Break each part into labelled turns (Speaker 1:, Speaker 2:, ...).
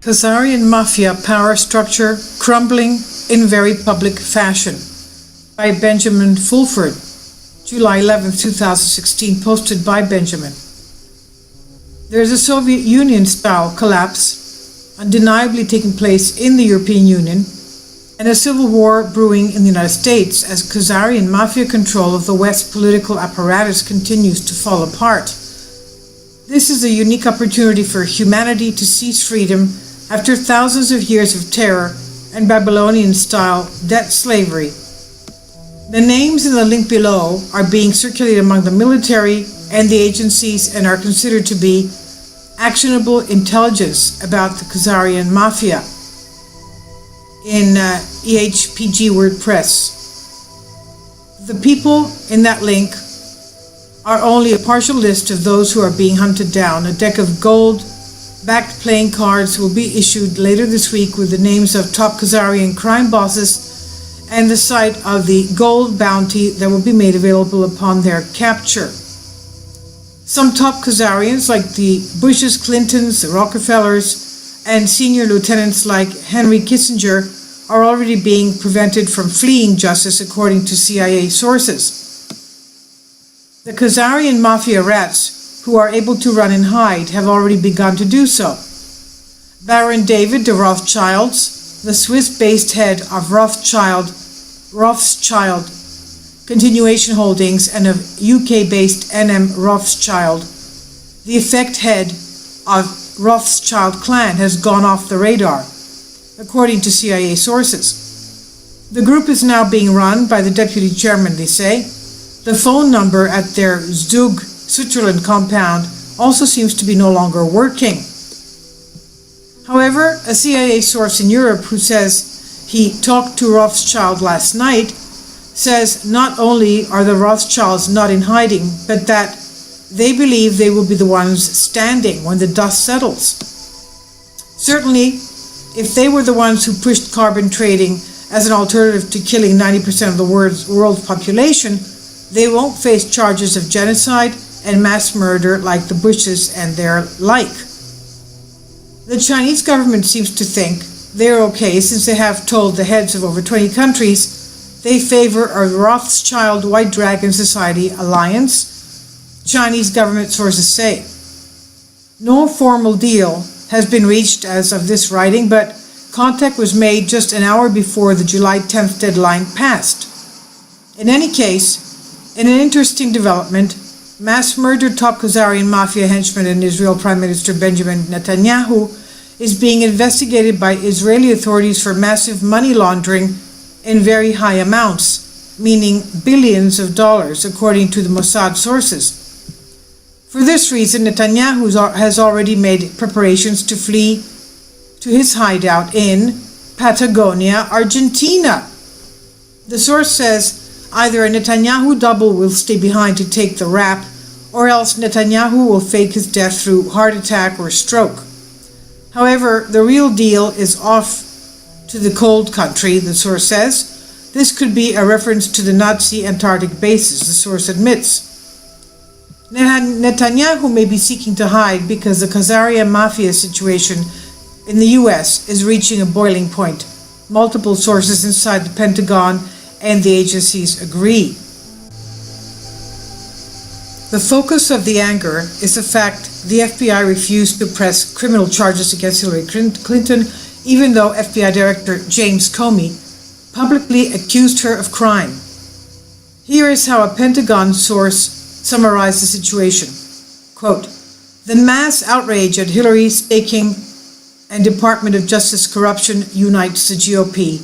Speaker 1: Khazarian Mafia Power Structure Crumbling in Very Public Fashion by Benjamin Fulford, July 11, 2016, posted by Benjamin. There is a Soviet Union-style collapse undeniably taking place in the European Union and a civil war brewing in the United States as Khazarian Mafia control of the West political apparatus continues to fall apart. This is a unique opportunity for humanity to seize freedom after thousands of years of terror and Babylonian-style debt slavery. The names in the link below are being circulated among the military and the agencies and are considered to be actionable intelligence about the Khazarian Mafia in EHPG WordPress. The people in that link are only a partial list of those who are being hunted down. A deck of gold-backed playing cards will be issued later this week with the names of top Khazarian crime bosses and the site of the gold bounty that will be made available upon their capture. Some top Khazarians like the Bushes, Clintons, the Rockefellers, and senior lieutenants like Henry Kissinger are already being prevented from fleeing justice according to CIA sources. The Khazarian Mafia rats, who are able to run and hide, have already begun to do so. Baron David de Rothschilds, the Swiss-based head of Rothschild Continuation Holdings and of UK-based NM Rothschild, the effect head of Rothschild clan, has gone off the radar, according to CIA sources. The group is now being run by the deputy chairman, they say. The phone number at their Zug, Switzerland compound also seems to be no longer working. However, a CIA source in Europe who says he talked to Rothschild last night says not only are the Rothschilds not in hiding, but that they believe they will be the ones standing when the dust settles. Certainly, if they were the ones who pushed carbon trading as an alternative to killing 90% of the world's population, they won't face charges of genocide and mass murder like the Bushes and their like. The Chinese government seems to think they're okay since they have told the heads of over 20 countries they favor a Rothschild White Dragon Society alliance, Chinese government sources say. No formal deal has been reached as of this writing, but contact was made just an hour before the July 10th deadline passed. In any case, in an interesting development, mass-murdered top Khazarian Mafia henchman and Israel Prime Minister Benjamin Netanyahu is being investigated by Israeli authorities for massive money laundering in very high amounts, meaning billions of dollars, according to the Mossad sources. For this reason, Netanyahu has already made preparations to flee to his hideout in Patagonia, Argentina. The source says either a Netanyahu double will stay behind to take the rap, or else Netanyahu will fake his death through heart attack or stroke. However, the real deal is off to the cold country, the source says. This could be a reference to the Nazi Antarctic bases, the source admits. Netanyahu may be seeking to hide because the Khazarian Mafia situation in the US is reaching a boiling point. Multiple sources inside the Pentagon and the agencies agree. The focus of the anger is the fact the FBI refused to press criminal charges against Hillary Clinton, even though FBI Director James Comey publicly accused her of crime. Here is how a Pentagon source summarized the situation. Quote, "The mass outrage at Hillary's staking and Department of Justice corruption unites the GOP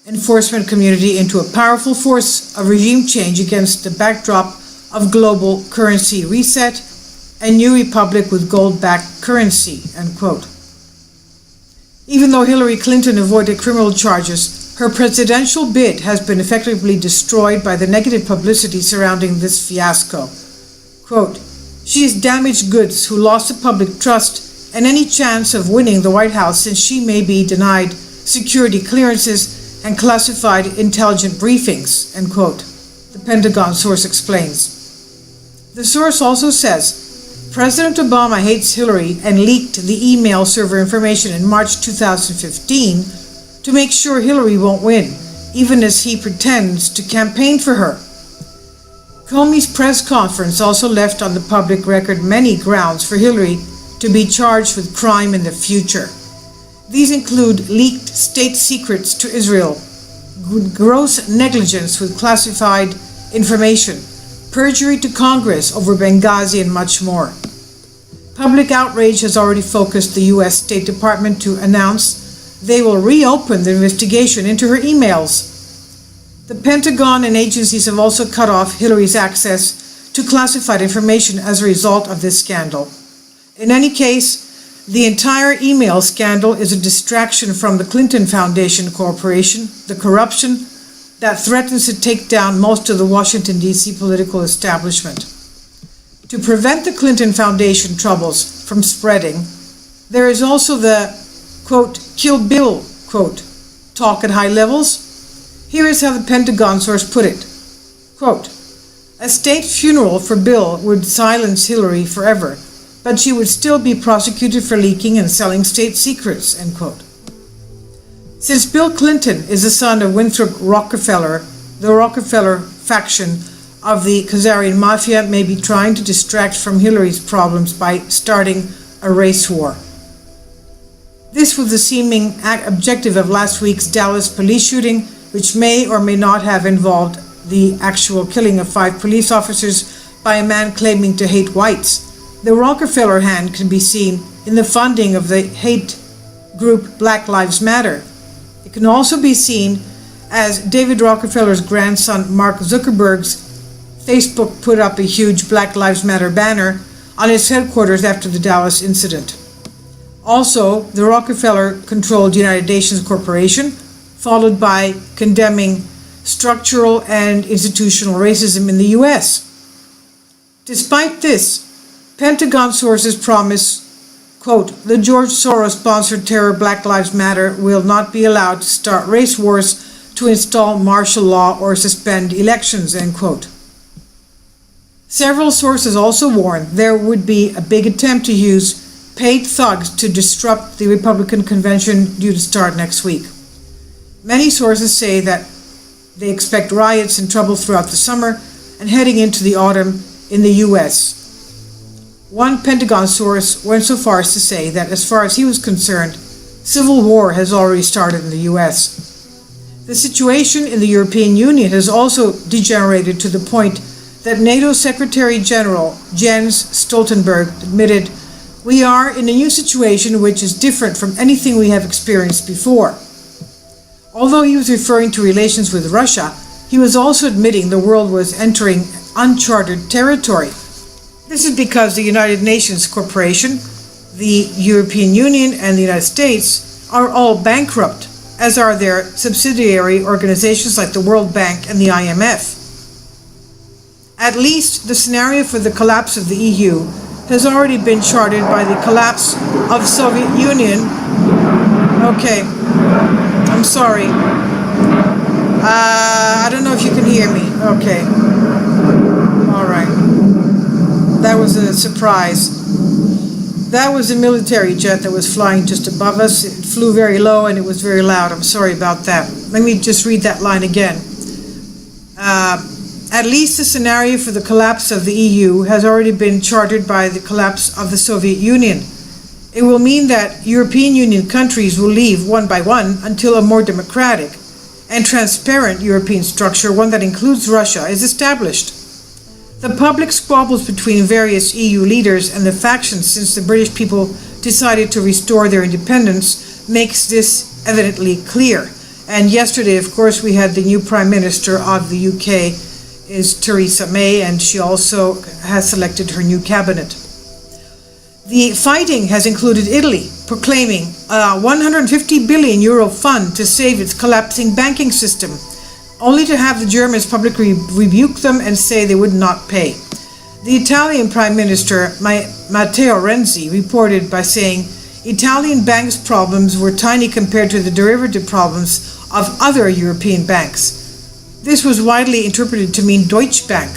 Speaker 1: enforcement community into a powerful force of regime change against the backdrop of global currency reset and new republic with gold-backed currency," end quote. Even though Hillary Clinton avoided criminal charges, her presidential bid has been effectively destroyed by the negative publicity surrounding this fiasco. Quote, "She is damaged goods who lost the public trust and any chance of winning the White House since she may be denied security clearances and classified intelligent briefings," end quote, the Pentagon source explains. The source also says President Obama hates Hillary and leaked the email server information in March 2015 to make sure Hillary won't win, even as he pretends to campaign for her. Comey's press conference also left on the public record many grounds for Hillary to be charged with crime in the future. These include leaked state secrets to Israel, gross negligence with classified information, perjury to Congress over Benghazi, and much more. Public outrage has already focused the U.S. State Department to announce they will reopen the investigation into her emails. The Pentagon and agencies have also cut off Hillary's access to classified information as a result of this scandal. In any case, the entire email scandal is a distraction from the Clinton Foundation Corporation, the corruption that threatens to take down most of the Washington, D.C. political establishment. To prevent the Clinton Foundation troubles from spreading, there is also the, quote, kill Bill, quote, talk at high levels. Here is how the Pentagon source put it, quote, a state funeral for Bill would silence Hillary forever, but she would still be prosecuted for leaking and selling state secrets, end quote. Since Bill Clinton is the son of Winthrop Rockefeller, the Rockefeller faction of the khazarian Mafia may be trying to distract from Hillary's problems by starting a race war. This was the seeming objective of last week's Dallas police shooting, which may or may not have involved the actual killing of 5 police officers by a man claiming to hate whites. The Rockefeller hand can be seen in the funding of the hate group Black Lives Matter. It can also be seen as David Rockefeller's grandson Mark Zuckerberg's Facebook put up a huge Black Lives Matter banner on its headquarters after the Dallas incident. Also, the Rockefeller-controlled United Nations Corporation, followed by condemning structural and institutional racism in the U.S. Despite this, Pentagon sources promise, quote, the George Soros-sponsored terror Black Lives Matter will not be allowed to start race wars to install martial law or suspend elections, end quote. Several sources also warned there would be a big attempt to use paid thugs to disrupt the Republican convention due to start next week. Many sources say that they expect riots and trouble throughout the summer and heading into the autumn in the U.S. One Pentagon source went so far as to say that as far as he was concerned, civil war has already started in the U.S. The situation in the European Union has also degenerated to the point that NATO Secretary General Jens Stoltenberg admitted, we are in a new situation which is different from anything we have experienced before. Although he was referring to relations with Russia, he was also admitting the world was entering uncharted territory. This is because the United Nations Corporation, the European Union, and the United States are all bankrupt, as are their subsidiary organizations like the World Bank and the IMF. At least the scenario for the collapse of the EU has already been charted by the collapse of the Soviet Union. Okay, I'm sorry. I don't know if you can hear me. Okay. All right. That was a surprise. That was a military jet that was flying just above us. It flew very low and it was very loud. I'm sorry about that. Let me just read that line again. At least the scenario for the collapse of the EU has already been charted by the collapse of the Soviet Union. It will mean that European Union countries will leave one by one until a more democratic and transparent European structure, one that includes Russia, is established. The public squabbles between various EU leaders and the factions since the British people decided to restore their independence makes this evidently clear. And yesterday, of course, we had the new Prime Minister of the UK is Theresa May, and she also has selected her new cabinet. The fighting has included Italy, proclaiming a €150 billion fund to save its collapsing banking system, only to have the Germans publicly rebuke them and say they would not pay. The Italian Prime Minister, Matteo Renzi, reported by saying Italian banks' problems were tiny compared to the derivative problems of other European banks. This was widely interpreted to mean Deutsche Bank.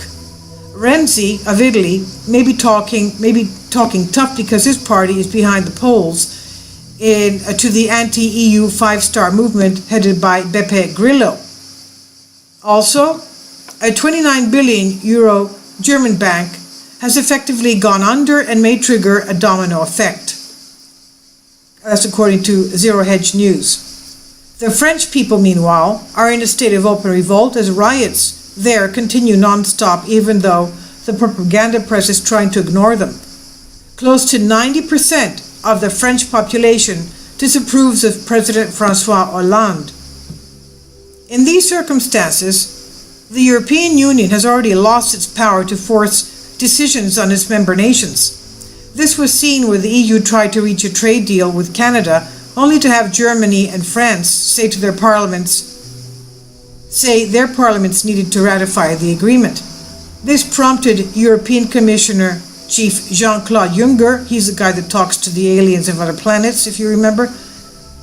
Speaker 1: Renzi of Italy may be talking tough because his party is behind the polls to the anti-EU five-star movement headed by Beppe Grillo. Also, a 29 billion euro German bank has effectively gone under and may trigger a domino effect. That's according to Zero Hedge News. The French people, meanwhile, are in a state of open revolt as riots there continue non-stop even though the propaganda press is trying to ignore them. Close to 90% of the French population disapproves of President François Hollande. In these circumstances, the European Union has already lost its power to force decisions on its member nations. This was seen when the EU tried to reach a trade deal with Canada, only to have Germany and France say their parliaments needed to ratify the agreement. This prompted European Commissioner Chief Jean-Claude Juncker, he's the guy that talks to the aliens of other planets, if you remember.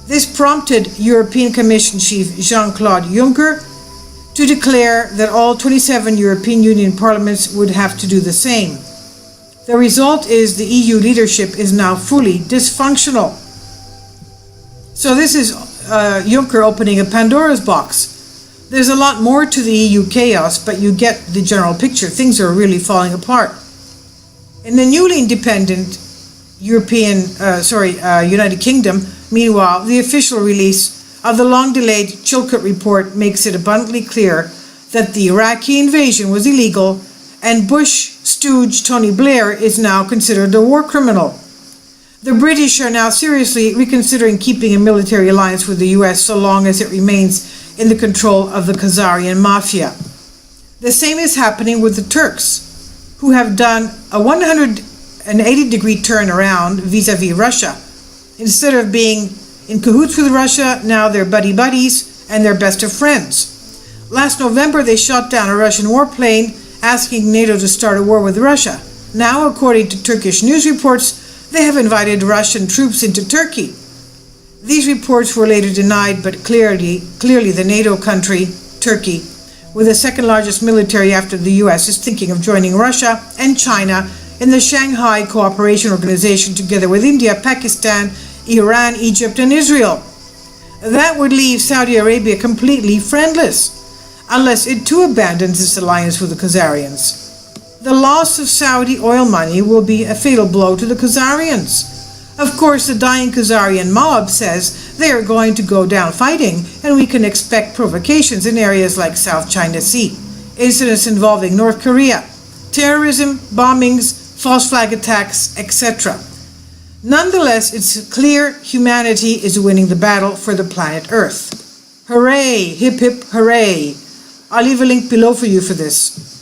Speaker 1: This prompted European Commission Chief Jean-Claude Juncker to declare that all 27 European Union parliaments would have to do the same. The result is the EU leadership is now fully dysfunctional. So this is Juncker opening a Pandora's box. There's a lot more to the EU chaos, but you get the general picture. Things are really falling apart. In the newly independent United Kingdom, meanwhile, the official release of the long-delayed Chilcot report makes it abundantly clear that the Iraqi invasion was illegal and Bush stooge Tony Blair is now considered a war criminal. The British are now seriously reconsidering keeping a military alliance with the US so long as it remains in the control of the Khazarian Mafia. The same is happening with the Turks, who have done a 180-degree turnaround vis-a-vis Russia. Instead of being in cahoots with Russia, now they're buddy-buddies and they're best of friends. Last November, they shot down a Russian warplane asking NATO to start a war with Russia. Now, according to Turkish news reports, they have invited Russian troops into Turkey. These reports were later denied, but clearly the NATO country, Turkey, with the second largest military after the US, is thinking of joining Russia and China in the Shanghai Cooperation Organization together with India, Pakistan, Iran, Egypt, and Israel. That would leave Saudi Arabia completely friendless, unless it too abandons its alliance with the Khazarians. The loss of Saudi oil money will be a fatal blow to the Khazarians. Of course, the dying Khazarian mob says they are going to go down fighting, and we can expect provocations in areas like South China Sea, incidents involving North Korea, terrorism, bombings, false flag attacks, etc. Nonetheless, it's clear humanity is winning the battle for the planet Earth. Hooray! Hip hip hooray! I'll leave a link below for you for this.